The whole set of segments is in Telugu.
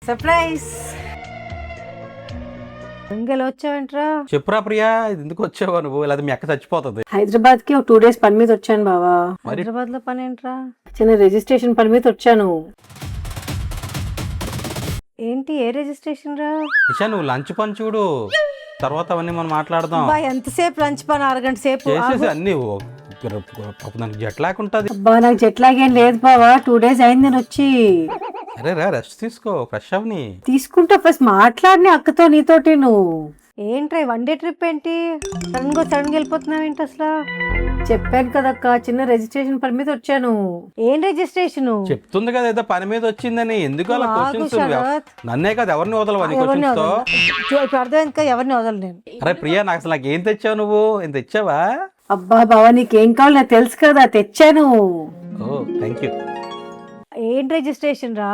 సర్ప్రైజ్. ఇంకెలా వచ్చావంట్రా? చెప్పురా ప్రియా, ఎందుకు వచ్చావా నువ్వు? లేదా మీ అక్క చచ్చిపోతుంది. హైదరాబాద్ కి 2 days పని మీద వచ్చాను బావా. హైదరాబాద్ లో పని ఏంట్రా? చిన్న రిజిస్ట్రేషన్ పని మీద వచ్చాను. ఏంటి, ఏ రిజిస్ట్రేషన్ రా? ఇషా, నువ్వు లంచ్ పని చూడు, తర్వాత అవన్నీ మనం మాట్లాడదాం. ఎంతసేపు లంచ్ పని? 1 గంట సేపు చేసేసి అన్ని నాకు జెట్ లాగ్ ఉంటుంది. అబ్బా, నాకు జెట్ లాగ్ ఏం లేదు బావా. 2 days అయింది నేను వచ్చి. అరే రా, రెస్ట్ తీసుకో, ఫ్రెష్ అవని. తీసుకుంటా, ఫస్ట్ మాట్లాడిని అక్కతో నీతోటి. నువ్వు ఏంట్రా 1 day ట్రిప్ ఏంటి? సడన్ గా వెళ్ళిపోతున్నావు ఏంటి అసలు? చెప్పాను కదక్క, చిన్న రిజిస్ట్రేషన్ పని మీద వచ్చాను. ఏం రిజిస్ట్రేషన్? చెప్తుంది కదా ఏదో పని మీద వచ్చిందని. ఎందుకు అలా క్వశ్చన్స్? నన్నే కదా, ఎవరిని వదలవా? అర్థమైంది కదా, ఎవరిని వదలలేను. అరే ప్రియా, నాకు ఏం తెచ్చావు నువ్వు? ఏం తెచ్చావా? అబ్బా బావా, నీకేం కావాలి నాకు తెలుసు కదా, తెచ్చాను. ఓ థ్యాంక్ యూ. ఏం రిజిస్ట్రేషన్ రా?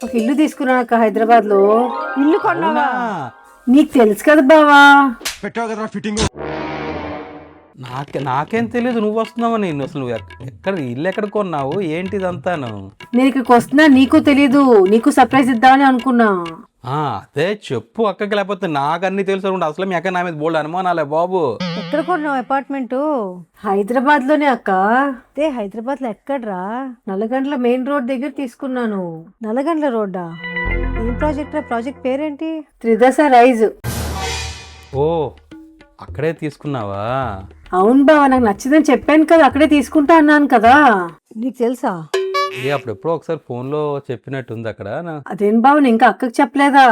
ఒక ఇల్లు తీసుకున్నాక హైదరాబాద్ లో. ఇల్లు కొన్నావా? నీకు తెలుసు కదా బావా. పెట్టావు కదా ఫిట్టింగ్. నాకేం తెలియదు నువ్వు వస్తున్నావు. అసలు నువ్వు ఎక్కడ ఇల్లు ఎక్కడ కొన్నావు? ఏంటి ఇదంతాను? నేను ఇక్కడికి వస్తున్నా, నీకు తెలీదు. నీకు సర్ప్రైజ్ ఇద్దామని అనుకున్నా. అదే చెప్పు అక్కకి, లేకపోతే నాకు అన్ని తెలుసు. అసలు మీ అక్క నా మీద బోల్డ్ అనుమానాలే బాబు. ఎక్కడ కొన్నావు అపార్ట్మెంట్? హైదరాబాద్ లోనే అక్క. అదే హైదరాబాద్ లో ఎక్కడ్రా? నల్లగండ్ల మెయిన్ రోడ్ దగ్గర తీసుకున్నాను. నల్లగండ్ల రోడ్డా? ఏం ప్రాజెక్ట్ రా? ప్రాజెక్ట్ పేరేంటి? త్రిదశ రైజ్. ఓ, అక్కడే తీసుకున్నావా? అవును బావా, నాకు నచ్చిందని చెప్పాను కదా, అక్కడే తీసుకుంటా అన్నాను కదా. నీకు తెలుసా? అప్పుడెప్పుడో ఒకసారి ఫోన్ లో చెప్పినట్టుంది అక్కడ. అదేం బావ, ఇంకా అక్కకి చెప్పలేదా?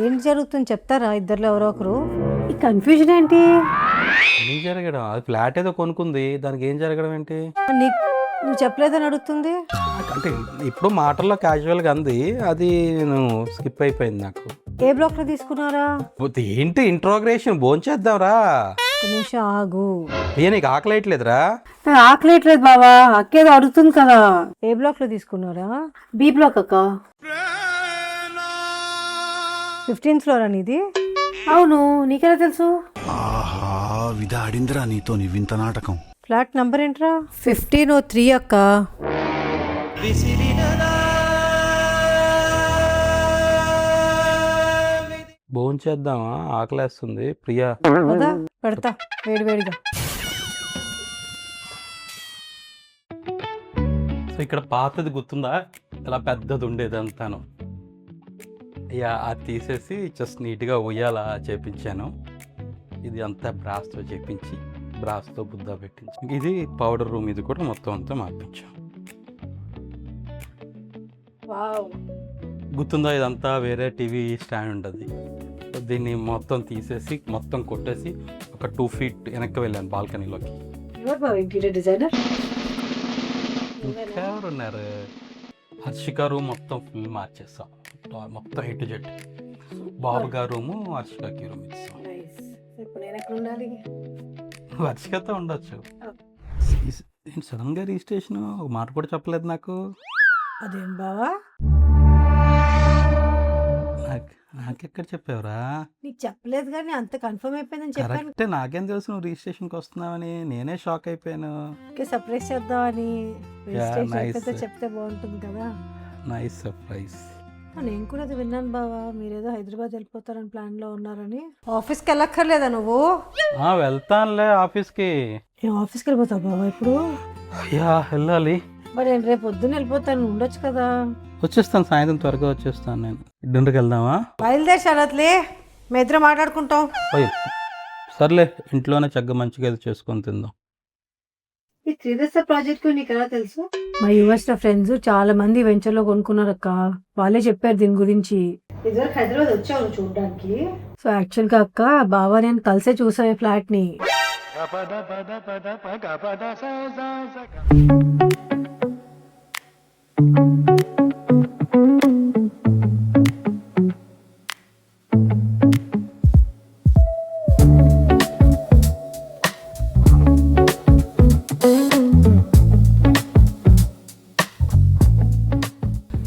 ఏం జరుగుతుంది చెప్తారా? ఇద్దరులో ఎవరో ఒకరు. ఈ కన్ఫ్యూజన్ ఏంటి? ఏం జరగడం? అది ఫ్లాట్ ఏదో కొనుక్కుంది, దానికి ఏం జరగడం ఏంటి? నువ్వు చెప్పలేదని అడుగుతుంది. అంటే ఇప్పుడు మాటల్లో క్యాజువల్ గా అంది, అది నేను స్కిప్ అయిపోయింది నాకు. ఏ బ్లాక్ లో తీసుకున్నారా? ఏంటి ఇంట్రోగ్రేషన్? భోంచేద్దాం రా. నిమిషం ఆగు. నీకు ఆకలేయట్లేదురా? ఆకలేయట్లేదు బావా, అక్కేదో అడుగుతుంది కదా. ఏ బ్లాక్ లో తీసుకున్నారా? బి బ్లాక్ అక్క. 15th floor అనేది. అవును, నీకెలా తెలుసు? ఆహా, విధాడిందిరా నీతో నీ వింత నాటకం. ఫ్లాట్ నంబర్ ఏంట్రా? 1503 అక్క. భోంచేద్దామా? ఆకలేస్తుంది ప్రియా. పెడతా వేడివేడిగా. సో ఇక్కడ పాతది గుర్తుందా? ఇలా పెద్దది ఉండేది అంతాను. అయ్యా, అది తీసేసి జస్ట్ నీట్గా ఉయ్యాల చేపించాను. ఇది అంతా బ్రాస్తో చేపించి, బ్రాస్తో బుద్ధ పెట్టించి, ఇది పౌడర్ రూమ్, ఇది కూడా మొత్తం అంతా మార్పించాం. గుర్తుందా? ఇదంతా వేరే టీవీ స్టాండ్ ఉంటుంది. దీన్ని మొత్తం తీసేసి, మొత్తం కొట్టేసి ఒక 2 feet వెనక్కి వెళ్ళాను బాల్కనీలోకి. ఎవరున్నారు? హర్షిక రూమ్ మొత్తం ఫుల్ మార్చేస్తాం, మొత్తం A to Z. బాబు గారు రూము, హర్షికకి రూమ్ ఇస్తాం. హర్షికతో ఉండొచ్చు. సడన్ గా రిజిస్ట్రేషన్ ఒక మాట కూడా చెప్పలేదు నాకు. అదేం బావా, నాకెక్కడ చెప్పావురా? నీకు చెప్పలేదు కానీ అంత కన్ఫర్మ్ అయిపోయిందని చెప్పాను. కరెక్టే, నాకేం తెలుసు నువ్వు రిజిస్ట్రేషన్కి వస్తున్నావని. నేనే షాక్ అయిపోయాను. సర్ప్రైజ్ చేద్దామని. చెప్తే బాగుంటుంది కదా. Nice surprise. నేను కూడా అది విన్నాను బావా, మీరేదో హైదరాబాద్ వెళ్ళిపోతారని ప్లాన్ లో ఉన్నారని. ఆఫీస్కి వెళ్ళక్కర్లేదా నువ్వు? వెళ్తానులే ఆఫీస్కి. ఆఫీస్కి వెళ్ళిపోతావు బావా ఇప్పుడు? వెళ్ళాలి. మరి నేను రేపు పొద్దున్న వెళ్ళిపోతాను, ఉండొచ్చు కదా. వచ్చేస్తాను, సాయంత్రం త్వరగా వచ్చేస్తాను. నేను డిన్నర్కి వెళ్దామా? బయలుదేరి శరత్లే, మీ ఇద్దరు మాట్లాడుకుంటాం. సర్లే, ఇంట్లోనే చక్కగా మంచిగా ఇది చేసుకొని తిందాం. ఈ త్రిదశ ప్రాజెక్ట్ నీకు ఎలా తెలుసు? మా యువర్స్ ఫ్రెండ్స్ చాలా మంది వెంచర్ లో కొనుక్కున్నారు అక్క, వాళ్ళే చెప్పారు దీని గురించి. ఇద్దరు హైదరాబాద్ వచ్చావు చూడడానికి. సో యాక్చువల్ గా అక్క, బావా నేను కలిసే చూసా ఈ ఫ్లాట్ ని.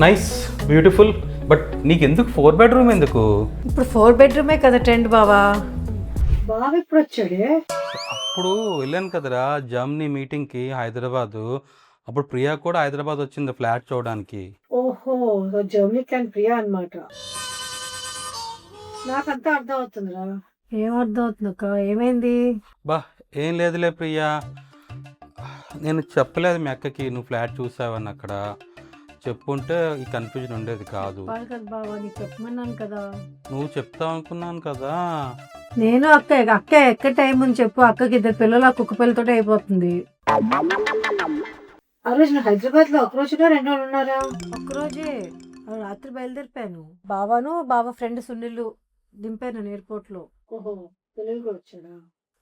Nice, beautiful. బట్ నీకు ఎందుకు 4 bedroom ఎందుకు? ఇప్పుడు 4 bedroom కదా ట్రెండ్ బావా. బావ ఇప్పుడు వచ్చాడే. అప్పుడు వెళ్ళాను కదరా జర్మనీ మీటింగ్కి హైదరాబాదు. అప్పుడు ప్రియా కూడా హైదరాబాద్ వచ్చింది ఫ్లాట్ చూడడానికి. ఓహో, సో జర్మనీ క్లాన్ ప్రియా అన్నమాట. నాకంతా అర్థం అవుతుందిరా. ఏం అర్థం అవుతుంది అక్క? ఏమైంది? బా ఏం లేదులే ప్రియా, నేను చెప్పలేదు మీ అక్కకి నువ్వు ఫ్లాట్ చూసావని. అక్కడ చెప్పుంటే ఈ కన్ఫ్యూజన్ ఉండేది కాదు. చెప్పాలి కదా బావా, నీకు చెప్పమన్నాను కదా. నువ్వు చెప్తావు అనుకున్నాను కదా. నేను అక్క ఎక్కడ టైం ఉంది చెప్పు. అక్కకి 2 పిల్లలు, ఆ కుక్క పిల్లతోటే అయిపోతుంది. ఆ రోజు నువ్వు హైదరాబాద్ లో 1 రోజుగా 2 రోజులు ఉన్నారా? 1 రోజే. రాత్రి బయలుదేరిపోయాను. బాబాను బాబా ఫ్రెండ్ సునీల్ దింపాను ఎయిర్పోర్ట్ లో. ఓహో, సునీల్ కూడా వచ్చాడా?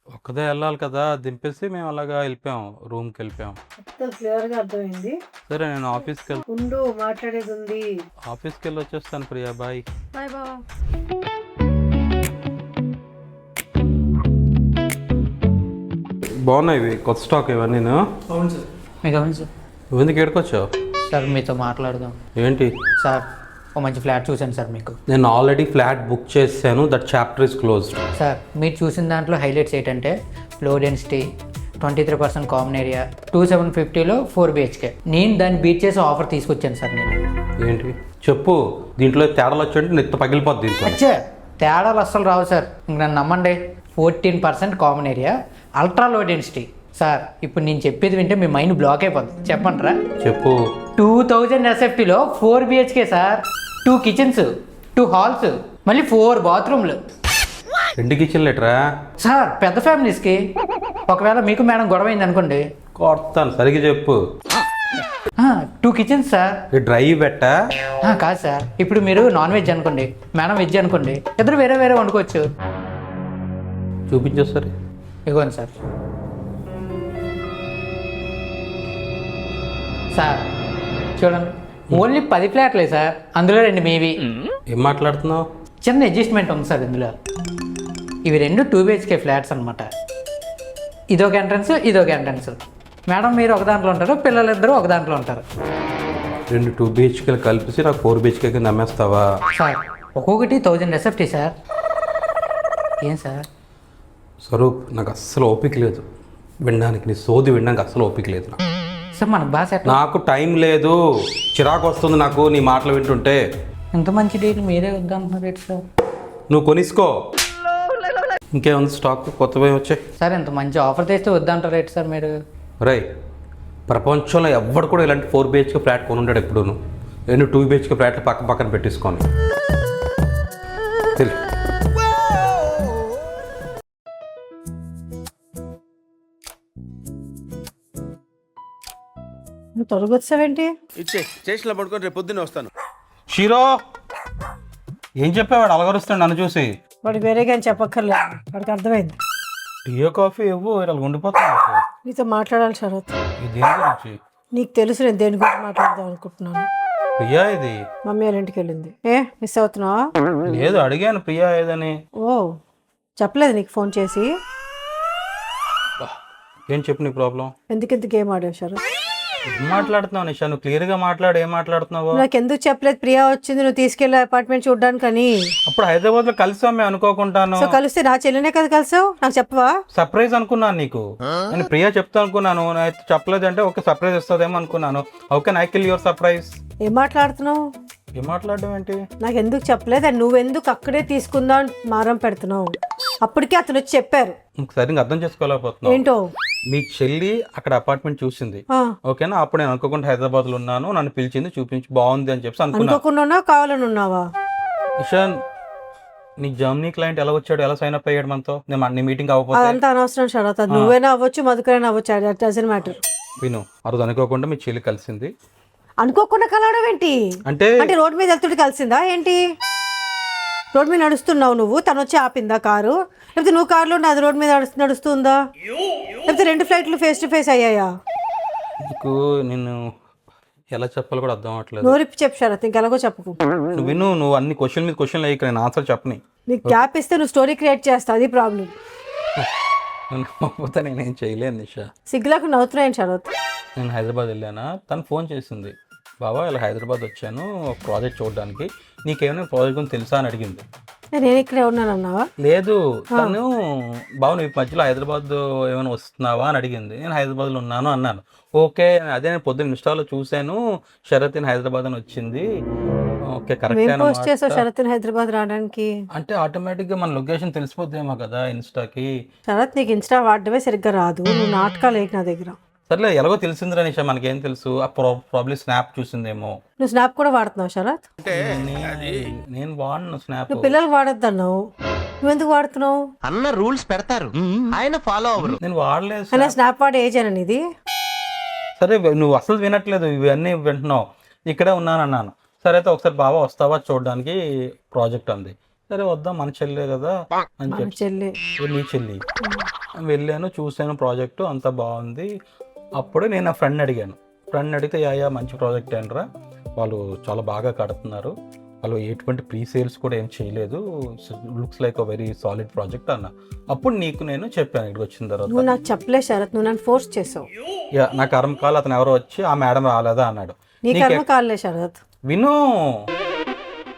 ఒక్కదే వెళ్ళాలి కదా, దింపేసి మేము అలాగా వెళ్ళిపోయాం, రూమ్కి వెళ్ళిపోయాం. మొత్తం క్లియర్ గా అర్థమైంది. సరే నేను ఆఫీస్కి ఉండు, మాట్లాడేది ఉంది. వెళ్ళి వచ్చేస్తాను ప్రియా. బాయ్. బాయ్ బావా. బాగున్నాయి ఇవి కొత్త స్టాక్ ఇవన్నీ. అవును సార్. మీకు అవును సార్. నువ్వు ఎందుకు ఎక్కడికొచ్చావు? సార్ మీతో మాట్లాడదాం. ఏంటి? సార్ ఒక మంచి ఫ్లాట్ చూశాను సార్ మీకు. నేను ఆల్రెడీ ఫ్లాట్ బుక్ చేశాను, that chapter is closed. Sir మీరు చూసిన దాంట్లో హైలైట్స్ ఏంటంటే లో డెన్సిటీ, 23% కామన్ ఏరియా, 2750లో 4 BHK. నేను దాన్ని బీట్ చేసి ఆఫర్ తీసుకొచ్చాను సార్ నేను. ఏంటి చెప్పు, దీంట్లో తేడాలు వచ్చి నెత్త పగిలిపోద్ది దీంట్లో. అచ్చా, తేడాలు అస్సలు రావు సార్, ఇంక నన్ను నమ్మండి. 14% common area, ultra low density. Sir ఇప్పుడు నేను చెప్పేది వింటే మీ మైండ్ బ్లాక్ అయిపోతుంది. చెప్పంటారా? చెప్పు. 2000 SFTలో 4 BHK సార్. 2 కిచెన్స్, 2 హాల్స్, మళ్ళీ 4 బాత్రూమ్లు. 2 కిచెన్ లెటరా? సార్ పెద్ద ఫ్యామిలీస్కి. ఒకవేళ మీకు మేడం గొడవ అయింది అనుకోండి. కొడతాను, సరిగ్గా చెప్పు. 2 కిచెన్స్ సార్. డ్రై పెట్టా? కాదు సార్, ఇప్పుడు మీరు నాన్ వెజ్ అనుకోండి, మేడం వెజ్ అనుకోండి, ఇద్దరు వేరే వేరే వండుకోవచ్చు. చూపించు సరే. ఇవ్వండి సార్. సార్ చూడండి, ఓన్లీ 10 ఫ్లాట్లే సార్, అందులో 2 మీవి. ఏం మాట్లాడుతున్నావు? చిన్న అడ్జస్ట్మెంట్ ఉంది సార్ ఇందులో. ఇవి 2 2 BHK ఫ్లాట్స్ అనమాట. ఇదొక ఎంట్రన్స్, ఇదొక ఎంట్రన్స్. మేడం మీరు ఒక దాంట్లో ఉంటారు, పిల్లలిద్దరూ ఒక దాంట్లో ఉంటారు. 2 2 BHK కలిపేసి నాకు 4 BHK కింద అమ్మేస్తావా? సార్ ఒక్కొక్కటి 1000 SFT సార్. ఏం సార్? స్వరూప్, నాకు అస్సలు ఓపిక లేదు వినడానికి, నీ సోది వినడానికి అస్సలు ఓపిక లేదు నాకు. సార్ మనకు బాగా సెట్. నాకు టైం లేదు, చిరాకు వస్తుంది నాకు నీ మాటలు వింటుంటే. ఇంత మంచి డీల్ మీరే వద్దంటున్నారు రేట్ సార్. నువ్వు కొనిసుకో. ఇంకేముంది స్టాక్ కొత్తవి వచ్చాయి? సార్ ఇంత మంచి ఆఫర్ తెస్తే వద్దంటారు రేట్ సార్ మీరు. రై, ప్రపంచంలో ఎవ్వడు కూడా ఇలాంటి 4 BHK ఫ్లాట్ కొని ఉంటాడు ఎప్పుడూను. 2 BHK ఫ్లాట్లు పక్క పక్కన పెట్టేసుకొని తెలు. నువ్వు త్వరగా వచ్చావేంటి? ఇచ్చే స్టేషన్లో పడుకొని రేపు పొద్దున్నే వస్తాను. షీరో, ఏం చెప్పేవాడు అలగరుస్తాడు నన్ను చూసి? వాడికి వేరేగా అని చెప్పక్కర్లేదు, వాడికి అర్థమైంది. టీ కాఫీ ఇవ్వు, ఇలా ఉండిపోతాను. నీతో మాట్లాడాలి శరత్. ఇది దేని గురించి? నీకు తెలుసు నేను దేని గురించి మాట్లాడదాం అనుకుంటున్నాను. ప్రియా ఇది. మమ్మీ వాళ్ళ ఇంటికి వెళ్ళింది. మిస్ అవుతున్నావా? లేదు, అడిగాను ప్రియా ఏదని. ఓ, చెప్పలేదు నీకు ఫోన్ చేసి? ఏం చెప్పు నీ ప్రాబ్లం? ఎందుకు గేమ్ ఆడావు శరత్? ఏం మాట్లాడుతున్నావు నిషా? నువ్వు క్లియర్గా మాట్లాడు, ఏం మాట్లాడుతున్నావు? నాకు ఎందుకు చెప్పలేదు ప్రియా వచ్చింది నువ్వు తీసుకెళ్ళి అపార్ట్మెంట్ చూడడానికి అని? అప్పుడు హైదరాబాద్ లో కలిసాం మేము అనుకోకుంటాను. సో కలిస్తే నా చెల్లినే కదా కలిసావు, నాకు చెప్పవా? సర్ప్రైజ్ అనుకున్నాను నీకు. నేను ప్రియా చెప్తా అనుకున్నాను, అయితే చెప్పలేదు అంటే ఓకే సర్ప్రైజ్ వస్తుందేమో అనుకున్నాను. Okay, I kill your surprise. ఏం మాట్లాడుతున్నావు? ఏం మాట్లాడడం ఏంటి? నాకు ఎందుకు చెప్పలేదు, అండ్ నువ్వెందుకు అక్కడే తీసుకుందా మారం పెడుతున్నావు? అప్పటికే అతను వచ్చి చెప్పారు. సరిగ్గా అర్థం చేసుకోలేకపోతున్నావు. ఏంటో? మీ చెల్లి అక్కడ అపార్ట్మెంట్ చూసింది, ఓకేనా? అప్పుడు నేను అనుకోకుండా హైదరాబాద్ లో ఉన్నాను, నన్ను పిలిచింది, చూపించి బాగుంది అని చెప్పి అనుకున్నాను. అనుకోకుండా కావాలని ఉన్నావా? ఇషాన్, నీ జర్మనీ క్లయింట్ ఎలా వచ్చాడు, ఎలా సైన్ అప్ అయ్యాడు మనతో? నేను నీ మీటింగ్ అవ్వకపోతే? అదంతా అనవసరం శరత్, అది నువ్వైనా అవ్వచ్చు, మధుకరైనా అవ్వచ్చు, దట్ డజంట్ మ్యాటర్. విను, ఆ రోజు అనుకోకుండా మీ చెల్లి కలిసింది. అనుకోకుండా కలవడం ఏంటి? అంటే రోడ్ మీద వెళ్తుంటే కలిసిందా ఏంటి? రోడ్ మీద నడుస్తున్నావు నువ్వు, తను వచ్చి ఆపిందా కారు? లేకపోతే నువ్వు కారులో అది రోడ్ మీద నడుస్తుందా? లేకపోతే 2 ఫ్లైట్లు ఫేస్ టు ఫేస్ అయ్యాయా? నీకు నేను ఎలా చెప్పాలో కూడా అర్థం అవ్వట్లేదు. నోరిప్పి చెప్పు శరత్, ఇంకెలాగో చెప్పుకు. నువ్వు విను, నువ్వు అన్ని క్వశ్చన్ మీద క్వశ్చన్ లేక నేను ఆన్సర్ చెప్పని. నీకు గ్యాప్ ఇస్తే నువ్వు స్టోరీ క్రియేట్ చేస్తావు, అది ప్రాబ్లం. నమ్మకపోతే నేనేం చేయలేను నిషా. సిగ్గులకు నవ్వుతున్నాయని శరత్. నేను హైదరాబాద్ వెళ్ళానా, తను ఫోన్ చేసింది, బాబా ఇలా హైదరాబాద్ వచ్చాను ఒక ప్రాజెక్ట్ చూడడానికి, నీకేమైనా ప్రాజెక్ట్ గురించి తెలుసా అని అడిగింది. నేను ఇక్కడే ఉన్నాను అన్నావా? లేదు, తను బాబు ఈ మధ్యలో హైదరాబాద్ ఏమైనా వస్తున్నావా అని అడిగింది. నేను హైదరాబాద్లో ఉన్నాను అన్నాను. ఓకే, అదే నేను పొద్దున్న ఇన్స్టాలో చూశాను శరత్ హైదరాబాద్ అని వచ్చింది. ఓకే, కరెక్ట్ ఏం పోస్ట్ చేసావు శరత్ హైదరాబాద్ రావడానికి? అంటే ఆటోమేటిక్గా మన లొకేషన్ తెలిసిపోద్దేమో కదా ఇన్స్టాకి. శరత్ నీకు ఇన్స్టా వాడడమే సరిగ్గా రాదు, నువ్వు నాటకాలు వేయకు నా దగ్గర. సర్లే, ఎలాగో తెలిసిందిరా నిషా, మనకేం తెలుసు. ఆ ప్రాబ్లీ స్నాప్ చూసిందేమో. నువ్వు స్నాప్ కూడా వాడుతున్నావు శరత్? నేను వాడను స్నాప్. నువ్వు పిల్లలు వాడొద్దు అన్నావు, నువ్వెందుకు వాడుతున్నావు? అన్న రూల్స్ పెడతారు, ఆయన ఫాలో అవ్వరు. నేను వాడలేదు. అలా స్నాప్ వాడే ఏజ్ అని ఇది? సరే, నువ్వు అసలు వినట్లేదు, ఇవన్నీ వింటున్నావు. ఇక్కడే ఉన్నాను అన్నాను. సరే అయితే ఒకసారి బాబా వస్తావా చూడడానికి ప్రాజెక్ట్ అంది. సరే వద్దాం, మన చెల్లే కదా అని మన చెప్పి చెల్లి. నీ చెల్లి వెళ్ళాను, చూశాను ప్రాజెక్టు, అంతా బాగుంది. అప్పుడే నేను నా ఫ్రెండ్ అడిగాను. ఫ్రెండ్ అడిగితే యా మంచి ప్రాజెక్ట్ ఏంట్రా, వాళ్ళు చాలా బాగా కడుతున్నారు, వాళ్ళు ఎటువంటి ప్రీ సేల్స్ కూడా ఏం చేయలేదు, looks like a very solid project అన్న. అప్పుడు నీకు నేను చెప్పాను ఇక్కడికి వచ్చిన తర్వాత. నువ్వు నాకు చెప్పలేదు శరత్, నువ్వు నన్ను ఫోర్స్ చేసావు. యా, నా కర్మకాలు అతను ఎవరో వచ్చి ఆ మేడం రాలేదా అన్నాడు. నీ కర్మ కాలే శరత్. విను,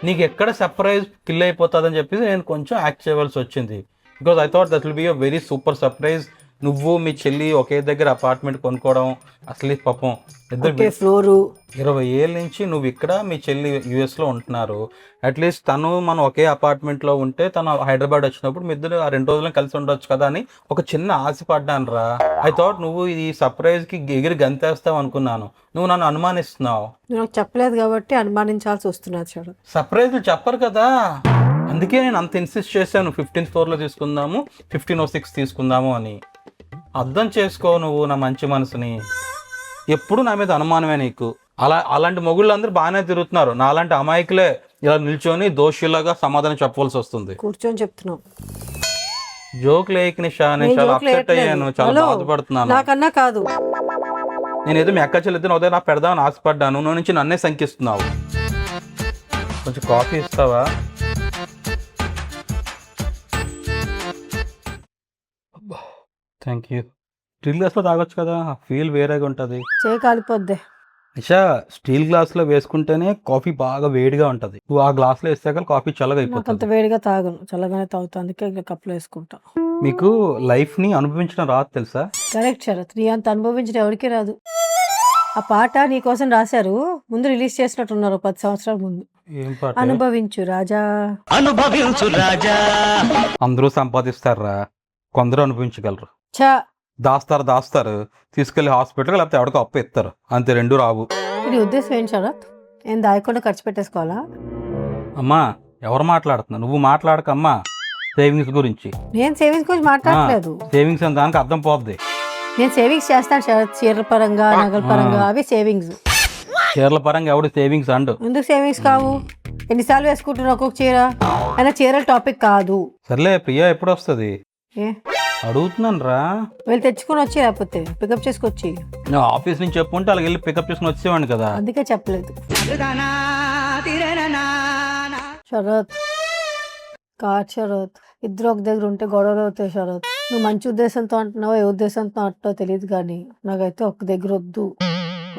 నీకు ఎక్కడ సర్ప్రైజ్ కిల్ అయిపోతుందని చెప్పేసి నేను కొంచెం యాక్ట్ చేయవలసి వచ్చింది. Because I thought that will be a very super surprise. నువ్వు మీ చెల్లి ఒకే దగ్గర అపార్ట్మెంట్ కొనుక్కోవడం, అసలు పాపం ఇద్దరు ఫ్లోరు 20 ఏళ్ళ నుంచి నువ్వు ఇక్కడ, మీ చెల్లి యూఎస్లో ఉంటున్నారు. అట్లీస్ట్ తను మనం ఒకే అపార్ట్మెంట్లో ఉంటే తను హైదరాబాద్ వచ్చినప్పుడు మీ ఇద్దరు ఆ 2 రోజులను కలిసి ఉండొచ్చు కదా అని ఒక చిన్న ఆశ పడ్డాను రా. ఐ థాట్ నువ్వు ఈ సర్ప్రైజ్కి ఎగిరి గంతేస్తావు అనుకున్నాను. నువ్వు నన్ను అనుమానిస్తున్నావు. నాకు చెప్పలేదు కాబట్టి అనుమానించాల్సి వస్తున్నది శరత్. సర్ప్రైజ్లు చెప్పరు కదా, అందుకే నేను అంత ఇన్సిస్ట్ చేశాను 15th ఫ్లోర్లో తీసుకుందాము, 1506 తీసుకుందాము అని. అర్థం చేసుకో నువ్వు నా మంచి మనసుని. ఎప్పుడు నా మీద అనుమానమే నీకు. అలాంటి మొగుళ్ళందరూ బాగానే తిరుగుతున్నారు, నాలాంటి అమాయకులే ఇలా నిల్చొని దోషులాగా సమాధానం చెప్పవలసి వస్తుంది. కూర్చొని చెప్తున్నావు. జోక్ లేక నిషా, నేను చాలా అప్సెట్ అయ్యాను, చాలా బాధపడుతున్నాను. నాకన్నా కాదు, నేను ఏదో మీ అక్క చెల్లితో ఉదయం నా పెడదామని ఆశపడ్డాను, నువ్వు నుంచి నన్నే శంకిస్తున్నావు. కొంచెం కాఫీ ఇస్తావా? Thank you. స్టీల్ గ్లాస్లో తాగొచ్చు కదా, ఫీల్ వేరేగా ఉంటుంది. చేయి కాలిపోద్ది. నిషా, స్టీల్ గ్లాస్లో వేసుకుంటేనే కాఫీ బాగా వేడిగా ఉంటుంది. నువ్వు ఆ గ్లాస్లో వేసాక కాఫీ చల్లగా నాకు అంత అయిపోతుంది. వేడిగా తాగను, చల్లగానే తాగుతా, అందుకే ఇంకా కప్పులో వేసుకుంటా. మీకు లైఫ్ని అనుభవించడం రాదు తెలుసా? కరెక్ట్ శరత్, నీ అంత అనుభవించడం ఎవరికి రాదు. ఆ పాట నీ కోసం రాశారు, ముందు రిలీజ్ చేసినట్టున్నారు 10 సంవత్సరాల ముందు. ఏం పాట? అనుభవించు రాజా. అనుభవించు రాజా. అందరూ సంపాదిస్తారా, కొందరు అనుభవించగలరు. చా, దాస్తారు, తీసుకెళ్లి హాస్పిటల్ లేకపోతే ఎవరికో అప్పు ఇస్తారు, అంతే, 2 రావు. నీ ఉద్దేశం ఏంటి శరత్? ఏం దాయకుండా ఖర్చు పెట్టేసుకోవాలా? అమ్మా, ఎవరు మాట్లాడుతున్నా? నువ్వు మాట్లాడకమ్మా సేవింగ్స్ గురించి. నేను సేవింగ్స్ గురించి మాట్లాడలేదు. సేవింగ్స్ అని దానికి అర్థం పోద్ది. నేను సేవింగ్స్ చేస్తాను శరత్, చీరల పరంగా, నగల పరంగా, అవి సేవింగ్స్. చీరల పరంగా ఎవడు సేవింగ్స్ అండు. ఎందుకు సేవింగ్స్ కావు? ఎన్నిసార్లు వేసుకుంటున్నావు ఒక్కొక్క చీర? అయినా చీరల టాపిక్ కాదు. సర్లే, ప్రియా ఎప్పుడు వస్తుంది ఏ అడుగుతున్నాను రా. వెళ్ళి తెచ్చుకొని వచ్చి, లేకపోతే పికప్ చేసుకొచ్చి. నువ్వు ఆఫీస్ నుంచి చెప్పుంటే అలాగ వెళ్ళి పికప్ చేసుకుని వచ్చేవాడిని కదా. అందుకే చెప్పలేదు. శరత్ కాదు శరత్, ఇద్దరు ఒక దగ్గర ఉంటే గొడవలు అవుతాయి శరత్. నువ్వు మంచి ఉద్దేశంతో అంటున్నావో ఏ ఉద్దేశంతో అంటున్నావో తెలియదు, కానీ నాకైతే ఒక్క దగ్గర వద్దు.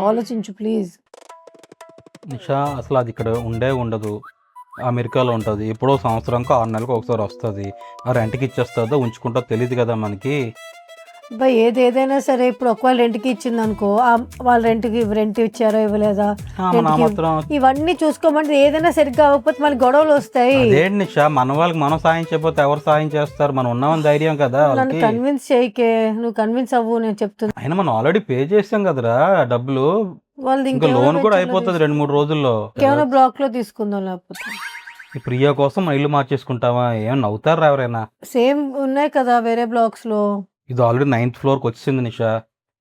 ఆలోచించు ప్లీజ్. నిషా, అసలు అది ఇక్కడ ఉండదు, అమెరికాలో ఉంటుంది. ఎప్పుడో సంవత్సరంకో 6 నెలలకు ఒకసారి వస్తుంది. ఆ రెంట్కి ఇచ్చేస్తుందో ఉంచుకుంటో తెలియదు కదా మనకి. అబ్బాయి ఏదైనా సరే, ఇప్పుడు ఒకవేళ రెంట్కి ఇచ్చింది అనుకో, వాళ్ళ రెంట్ ఇచ్చారో ఇవ్వలేదా, ఇవన్నీ చూసుకోమంటే ఏదైనా సరిగ్గా అవ్వకపోతే మళ్ళీ గొడవలు వస్తాయి. అదేంటి నిషా, మన వాళ్ళకి మనం సాయం చేయకపోతే ఎవరు సాయం చేస్తారు? మనం ఉన్నామని ధైర్యం కదా. నన్ను కన్విన్స్ చేయకే, నువ్వు కన్విన్స్ అవ్వు, నేను చెప్తున్నా. అయినా మనం ఆల్రెడీ పే చేసాం కదరా డబ్బులు. వాళ్ళది ఇంకా లోన్ కూడా అయిపోతుంది 2-3 రోజుల్లో. కేవలం బ్లాక్ లో తీసుకుందాం, లేకపోతే ఈ ప్రియా కోసం మన ఇల్లు మార్చేసుకుంటావా? ఏమన్నా అవుతారా ఎవరైనా? సేమ్ ఉన్నాయి కదా వేరే బ్లాక్స్ లో. ఇది ఆల్రెడీ 9th ఫ్లోర్కి వచ్చింది నిషా,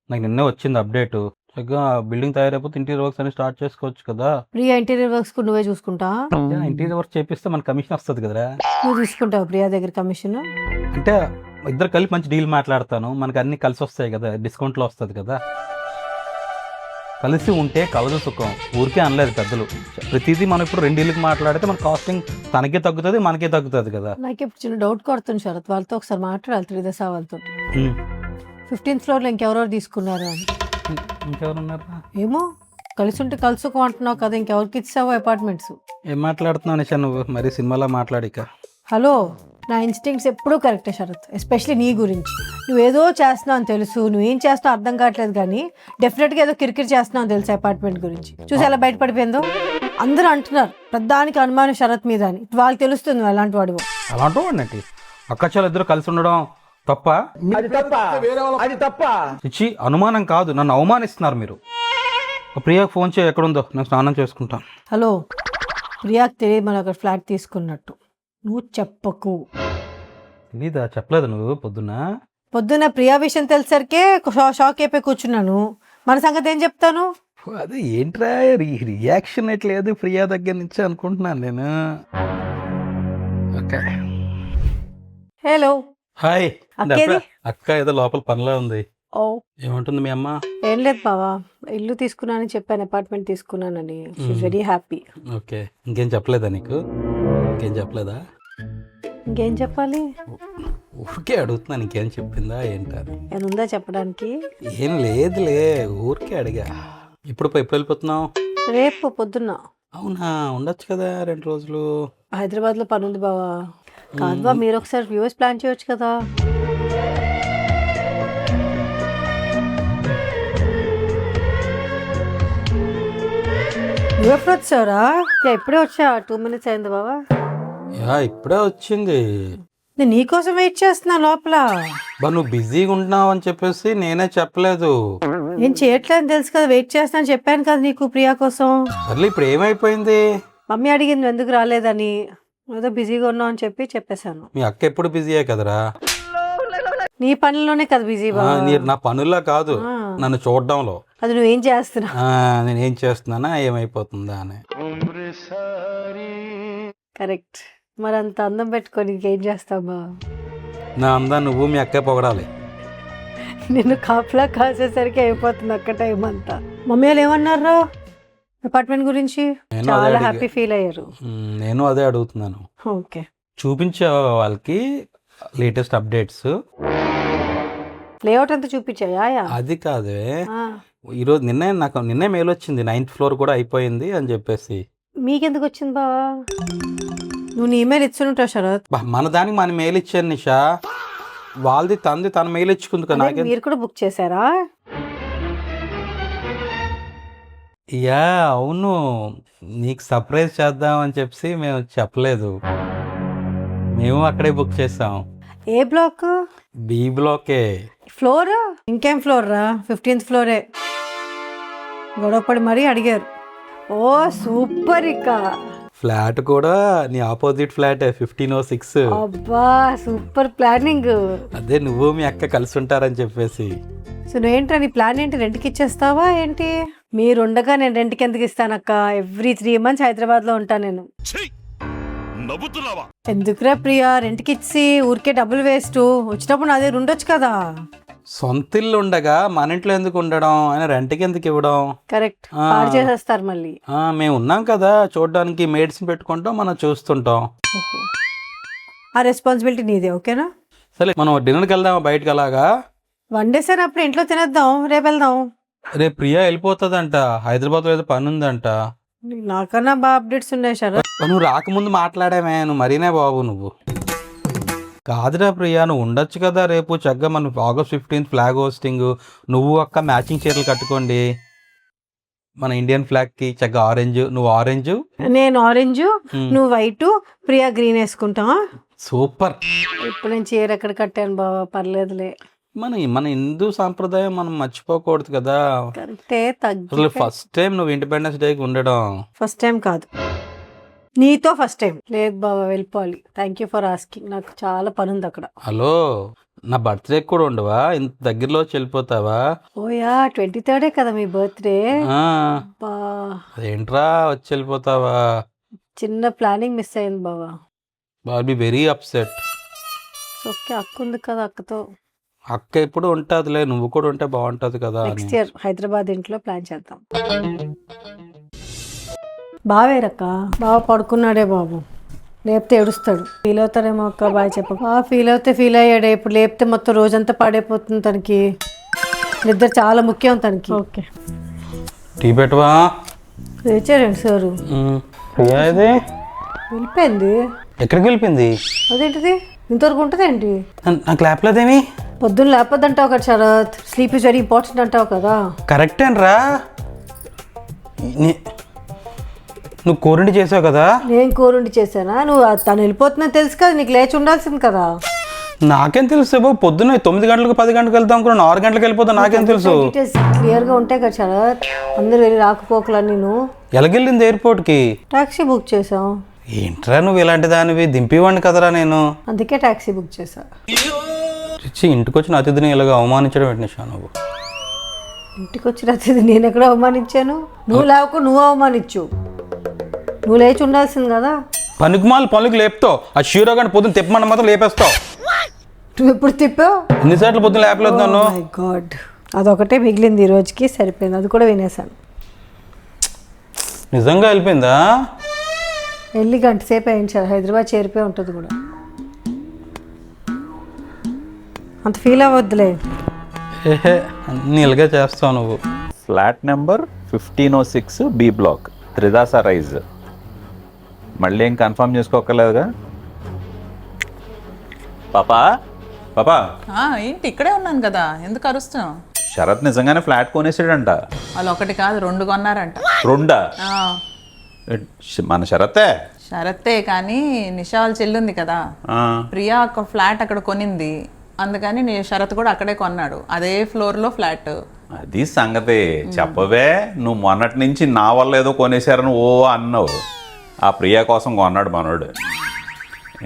నాకు నిన్నే వచ్చింది అప్డేట్. చక్కగా బిల్డింగ్ తయారైపోతే ఇంటీరియర్ వర్క్స్ అని స్టార్ట్ చేసుకోవచ్చు కదా. ప్రియా ఇంటీరియర్ వర్క్స్ కు నువ్వే చూసుకుంటా? ఇంటీరియర్ వర్క్ చేపిస్తే మన కమిషన్ వస్తుంది కదరా. నువ్వు తీసుకుంటావు ప్రియా దగ్గర కమిషన్? అంటే ఇద్దరు కలిపి మంచి డీల్ మాట్లాడతాను, మనకి అన్ని కలిసి వస్తాయి కదా, డిస్కౌంట్లో వస్తుంది కదా. కలిసి ఉంటే కలదు సుఖం, ఊరికే అనలేదు పెద్దలు. ప్రతిదీ మనం ఇప్పుడు 2 ఇళ్ళకి మాట్లాడితే మన కాస్టింగ్ తనకే తగ్గుతుంది, మనకే తగ్గుతుంది కదా. నాకు ఇప్పుడు చిన్న డౌట్ కొడుతుంది శరత్, వాళ్ళతో ఒకసారి మాట్లాడాలి, త్రిదశ వాళ్ళతో. 15th ఫ్లోర్ లో ఇంకెవరెవరు తీసుకున్నారు అని. ఇంకెవరున్నారా? ఏమో, కలిసి ఉంటే కలుసుకో అంటున్నావు కదా, ఇంకెవరికి ఇచ్చావు అపార్ట్మెంట్స్? ఏం మాట్లాడుతున్నావు నిషా నువ్వు? మరి సినిమాలో మాట్లాడిక హలో, నా ఇన్స్టింక్ట్స్ ఎప్పుడూ కరెక్టే శరత్, ఎస్పెషలీ నీ గురించి. నువ్వేదో చేస్తున్నావు అని తెలుసు, నువ్వేం చేస్తావు అర్థం కావట్లేదు, కానీ డెఫినెట్గా ఏదో కిరికిరి చేస్తున్నావు అని తెలుసు అపార్ట్మెంట్ గురించి. చూసి ఎలా బయటపడిపోయిందో అందరూ అంటున్నారు, ప్రధానికి అనుమానం శరత్ మీద అని. వాళ్ళకి తెలుస్తుంది నువ్వు ఎలాంటి వాడివో. అలాంటి వాడినట్టు అక్క చెల్లెలు ఇద్దరు కలిసి ఉండడం తప్ప? ఇచ్చి అనుమానం కాదు, నన్ను అవమానిస్తున్నారు మీరు. ప్రియాకి ఫోన్ చేయి, ఎక్కడుందో, నేను స్నానం చేసుకుంటాను. హలో, ప్రియాకి తెలియదు మనం అక్కడ ఫ్లాట్ తీసుకున్నట్టు. నువ్వు చెప్పకు. తెలీదా? చెప్పలేదు నువ్వు పొద్దున్న ప్రియా విషయం తెలిసరికే షాక్ అయిపోయి కూర్చున్నాను. మన సంగతి ఏం చెప్తాను? అదే ఏంట్రా రియాక్షన్ ఎట్లేదు ప్రియా దగ్గర నుంచి అనుకుంటున్నాను నేను. Okay, hello. హాయ్. అక్కేది? అక్క ఏదో లోపల పనిలో ఉంది. ఓ, ఏమంటుంది మీ అమ్మ? ఏం లేదు బావా, ఇల్లు తీసుకున్నానని చెప్పాను, అపార్ట్మెంట్ తీసుకున్నానని. She is very happy. ఓకే, ఇంకేం చెప్పలేదా నీకు? ఇంకేం చెప్పలేదా? ఇంకేం చెప్పాలి? ఊరికే అడుగుతున్నాను, ఇంకేం చెప్పిందా ఏంటా? ఏముందా చెప్పడానికి? ఏం లేదులే, ఊరికే అడిగా. ఎప్పుడు వెళ్ళిపోతున్నావు? రేపు పొద్దున్న. అవునా, ఉండొచ్చు కదా 2 రోజులు. హైదరాబాద్ లో పని ఉంది బావా. కాదు బా, మీరు ఒకసారి వ్యూవర్స్ ప్లాన్ చేయొచ్చు కదా. నువ్వు ఎప్పుడు వచ్చావురా? ఇప్పుడే వచ్చా, 2 minutes అయింది బావా. ఇప్పుడే వచ్చింది. నేను నీకోసం వెయిట్ చేస్తున్నా లోపల. నువ్వు బిజీగా ఉంటున్నావు అని చెప్పేసి నేనే చెప్పలేదు. నేను చేయట్లేదని తెలుసు కదా, వెయిట్ చేస్తానని చెప్పాను కదా నీకు ప్రియా కోసం. సర్లే, ఇప్పుడు ఏమైపోయింది? మమ్మీ అడిగింది నువ్వు ఎందుకు రాలేదని. ఏదో బిజీగా ఉన్నావు అని చెప్పేశాను. మీ అక్క ఎప్పుడు బిజీయే కదరా. నీ పనుల్లోనే కదా బిజీ బావా. నా పనుల్లో కాదు, నన్ను చూడడంలో. అది నువ్వేం చేస్తున్నా? నేను ఏం చేస్తున్నానా, ఏమైపోతుందా అని. కరెక్ట్. మరి అంత అందం పెట్టుకొని ఇంకేం చేస్తావు బా? నా అందం నువ్వు మీ అక్క పొగడాలి. నిన్ను కాపలా కాసేసరికి అయిపోతుంది ఒక్క టైం అంతా. మమ్మీ వాళ్ళు ఏమన్నారు అపార్ట్మెంట్ గురించి? చాలా హ్యాపీ ఫీల్ అయ్యారు. నేను అదే అడుగుతున్నాను. ఓకే, చూపించే వాళ్ళకి లేటెస్ట్ అప్డేట్స్. లేఅవుట్ అంతా చూపించాయా? అది కాదే, ఈరోజు నిన్నే మెయిల్ వచ్చింది, 9th floor కూడా అయిపోయింది అని చెప్పేసి. మీకెందుకు వచ్చింది బావా? నువ్వు నీ ఇమెయిల్ ఇచ్చుంటావు శరత్. మన దానికి మన మెయిల్ ఇచ్చాను నిషా, వాళ్ళది తన మెయిల్ ఇచ్చుకుంది కదా. మీరు కూడా బుక్ చేశారా? యా అవును, నీకు సర్ప్రైజ్ చేద్దాం అని చెప్పి మేము చెప్పలేదు. మేము అక్కడే బుక్ చేసాం. ఏ బ్లాక్? బి బ్లాకే. ఫ్లోర్? ఇంకేం ఫ్లోర్ రా, 15th floor. గొడవపడి మరీ అడిగారు. ఓ సూపర్. ఇక ఫ్లాట్ కూడా నీ ఆపోజిట్ ఫ్లాట్ 1506. అబ్బా సూపర్ ప్లానింగ్. అదే నువ్వు మీ అక్క కలిసి ఉంటారని చెప్పేసి. సో నువ్వేంట్రా, నీ ప్లాన్ ఏంటి? రెంట్కి ఇచ్చేస్తావా ఏంటి? మీరు ఉండగా నేను రెంట్కి ఎందుకు ఇస్తానక్క? ఎవ్రీ 3 months హైదరాబాద్ లో ఉంటాను నేను. ఎందుకురా ప్రియా, రెంట్కి ఇచ్చి ఊరికే డబ్బులు వేస్ట్. వచ్చినప్పుడు నా దగ్గర ఉండొచ్చు కదా. సొంత ఇల్లు ఉండగా మన ఇంట్లో ఎందుకు ఉండడం, ఆయన రెంట్కి ఎందుకు ఇవ్వడం? కరెక్ట్, పాడు చేసేస్తారు మళ్ళీ. మేము ఉన్నాం కదా చూడడానికి, మెడిసిన్ పెట్టుకుంటాం, మనం చూస్తుంటాం. ఆ రెస్పాన్సిబిలిటీ నీదే, ఓకేనా? సరే, మనం డిన్నర్కి వెళ్దామా బయటకు? అలాగా వండేసారి అప్పుడు ఇంట్లో తినేద్దాం, రేపు వెళ్దాం. రేపు ప్రియా వెళ్ళిపోతుందంట, హైదరాబాద్లో ఏదో పని ఉందంట. నాకన్నా బాగా అప్డేట్స్ ఉన్నాయి శరత్. నువ్వు రాకముందు మాట్లాడామే, నువ్వు మరీనే బాబు నువ్వు. కాదురా ప్రియా, నువ్వు ఉండొచ్చు కదా రేపు చక్కగా. మనం August 15th ఫ్లాగ్ హోస్టింగ్, నువ్వు అక్క మ్యాచింగ్ చీరలు కట్టుకోండి మన ఇండియన్ ఫ్లాగ్ కి. చక్కగా ఆరెంజ్, నువ్వు ఆరెంజ్, నేను ఆరెంజ్, నువ్వు వైట్, ప్రియా గ్రీన్ వేసుకుంటాం. సూపర్. ఇప్పుడు నేను చీర ఎక్కడ కట్టాను బావా, పర్లేదులే. మన హిందూ సాంప్రదాయం మనం మర్చిపోకూడదు కదా. కరెక్టే, అసలు ఫస్ట్ టైం నువ్వు ఇండిపెండెన్స్ డేకి ఉండడం. ఫస్ట్ టైం కాదు, నీతో ఫస్ట్ టైం. లేదు బాబా, వెళ్ళిపోవాలి. థ్యాంక్ యూ ఫర్ ఆస్కింగ్, నాకు చాలా పని ఉంది అక్కడ. హలో, నా బర్త్డే కూడా ఉండవా? ఇంత దగ్గరలో వచ్చి వెళ్ళిపోతావా? ఓయా, 23rd కదా మీ బర్త్డే. అదేంట్రా వచ్చి వెళ్ళిపోతావా? చిన్న ప్లానింగ్ మిస్ అయింది బావా. Be very upset. ఓకే, అక్క ఉంది కదా, అక్కతో. అక్క ఎప్పుడు ఉంటుందిలే, నువ్వు కూడా ఉంటే బాగుంటుంది కదా. నెక్స్ట్ ఇయర్ హైదరాబాద్ ఇంట్లో ప్లాన్ చేద్దాం. బావేరక్క, బావ పడుకున్నాడే బాబు, లేపితే ఏడుస్తాడు. ఫీల్ అవుతాడేమో అక్క, బాగా చెప్ప. ఫీల్ అవుతే ఫీల్ అయ్యాడే, ఇప్పుడు లేపితే మొత్తం రోజంతా పాడైపోతుంది తనకి. నిద్ర చాలా ముఖ్యం తనకి. ఓకే, టీ పెట్టవా? తెచ్చారండి సారు. ప్రియా ఇది వెళ్ళిపోయింది. ఎక్కడికి వెళ్ళిపోయింది? అదేంటిది ఇంతవరకు ఉంటుంది ఏంటి? నాకు లేపలేదేమి? పొద్దున్న లేకపోద్దు అంటావు కదా Sharath, sleep is very important అంటావు కదా. కరెక్టేనరా, నువ్వు కూరండి చేసావు కదా. నేను కూరుండి చేశానా? నువ్వు తను వెళ్ళిపోతున్నా తెలుసు కదా, నీకు లేచి ఉండాల్సింది కదా. నాకేం తెలుసు బాబు, పొద్దున్న 9 గంటలకు 10 గంటలకు వెళ్తాం అనుకున్నాను, 6 గంటలకు వెళ్ళిపోతా, నాకేం తెలుసు? డీటెయిల్స్ క్లియర్గా ఉంటాయి కదా శరత్, అందరు వెళ్ళి రాకపోకలని. నువ్వు ఎలాగెళ్ళింది ఎయిర్పోర్ట్కి? టాక్సీ బుక్ చేసాం. ఏంట్రా నువ్వు ఇలాంటి దానివి, దింపివ్వండి కదరా నేను. అందుకే టాక్సీ బుక్ చేసా. ఇంటికి వచ్చిన అతిథిని ఇలాగ అవమానించడం ఏంటి నిషా నువ్వు? ఇంటికి వచ్చిన అతిథి నేను ఎక్కడ అవమానించాను? నువ్వు లేవకు, నువ్వు అవమానించు. నువ్వు లేచి ఉండాల్సింది కదా. పనికిమాలు పనులకు లేపుతావు, ఆ షీరో కానీ పొద్దున్న తిప్పమని మాత్రం లేపేస్తావు. నువ్వు ఎప్పుడు తిప్పావు? ఎన్నిసార్లు పొద్దున్న లేపలేదు నన్ను? మై గాడ్, అదొకటే మిగిలింది ఈ రోజుకి, సరిపోయింది. అది కూడా వినేసాను. నిజంగా వెళ్ళిపోయిందా? వెళ్ళి గంట సేపు అయింది సార్, హైదరాబాద్ చేరిపోయి ఉంటుంది కూడా. అంత ఫీల్ అవ్వద్దులే. ఏహే, అన్నీ ఇలాగే చేస్తావు నువ్వు. Flat number 1506 B block, Tridasa Rise. మళ్ళీ ఏం కన్ఫర్మ్ చేసుకోకర్లేదుగా? పాపా పాపా, ఏంటి ఇక్కడే ఉన్నాను కదా, ఎందుకు అరుస్తున్నావు? శరత్ నిజంగానే ఫ్లాట్ కొనేసాడంట. వాళ్ళు ఒకటి కాదు 2 కొన్నారంట. రెండా? ఆ, మన శరతే. షరత్తే కానీ నిషా వాళ్ళ చెల్లి ఉంది కదా, ఆ, ప్రియా ఒక ఫ్లాట్ అక్కడ కొనింది, అందుకని శరత్ కూడా అక్కడే కొన్నాడు, అదే ఫ్లోర్లో ఫ్లాట్. అది సంగతి చెప్పవే. నువ్వు మొన్నటి నుంచి నా వల్ల ఏదో కొనేసారని ఓ అన్నావు. ఆ ప్రియా కోసం కొన్నాడు మనోడు.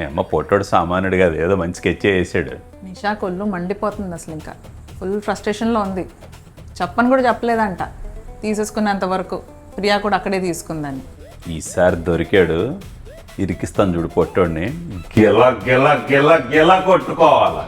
ఏమో పొట్టోడు సామాన్యుడు కాదు, ఏదో మంచి స్కెచ్ వేసాడు. నిషా కొల్లు మండిపోతుంది అసలు, ఇంకా ఫుల్ ఫ్రస్ట్రేషన్లో ఉంది. చెప్పని కూడా చెప్పలేదంట తీసేసుకున్నంత వరకు, ప్రియా కూడా అక్కడే తీసుకుందని. ఈసారి దొరికాడు, ఇరికిస్తాను చూడు పొట్టోడిని. గిల గిల గిల గిల కొట్టుకోవాలా.